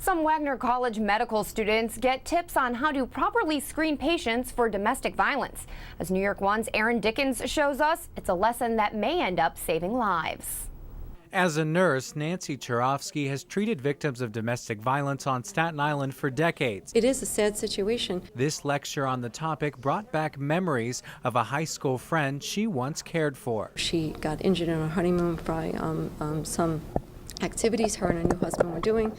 Some Wagner College medical students get tips on how to properly screen patients for domestic violence. As New York One's Aaron Dickens shows us, it's a lesson that may end up saving lives. As a nurse, Nancy Churovsky has treated victims of domestic violence on Staten Island for decades. It is a sad situation. This lecture on the topic brought back memories of a high school friend she once cared for. She got injured on her honeymoon by some activities her and her new husband were doing.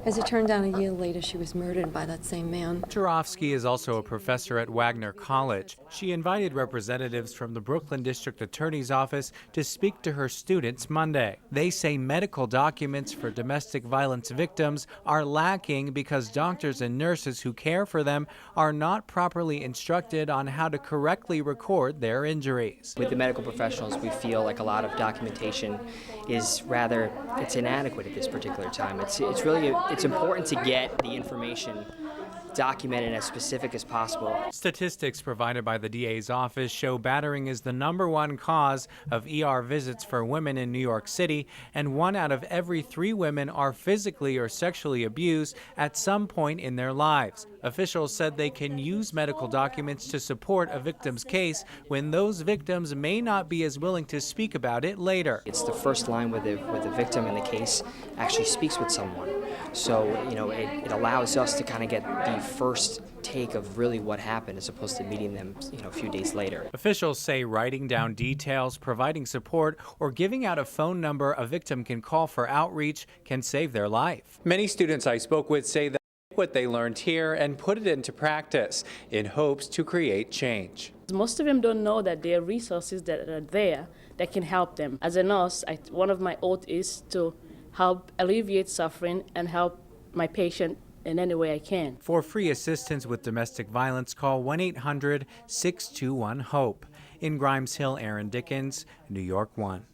As it turned out, a year later, she was murdered by that same man. Churovsky is also a professor at Wagner College. She invited representatives from the Brooklyn District Attorney's Office to speak to her students Monday. They say medical documents for domestic violence victims are lacking because doctors and nurses who care for them are not properly instructed on how to correctly record their injuries. With the medical professionals, we feel like a lot of documentation is it's inadequate at this particular time. It's important to get the information documented as specific as possible. Statistics provided by the DA's office show battering is the #1 cause of ER visits for women in New York City, and 1 out of every 3 women are physically or sexually abused at some point in their lives. Officials said they can use medical documents to support a victim's case when those victims may not be as willing to speak about it later. It's the first line where the victim in the case actually speaks with someone. So, it allows us to kind of get the first take of really what happened as opposed to meeting them, a few days later. Officials say writing down details, providing support, or giving out a phone number a victim can call for outreach can save their life. Many students I spoke with say that what they learned here and put it into practice in hopes to create change. Most of them don't know that there are resources that are there that can help them. As a nurse, one of my oaths is to help alleviate suffering and help my patient in any way I can. For free assistance with domestic violence, call 1-800-621-HOPE. In Grimes Hill, Aaron Dickens, New York One.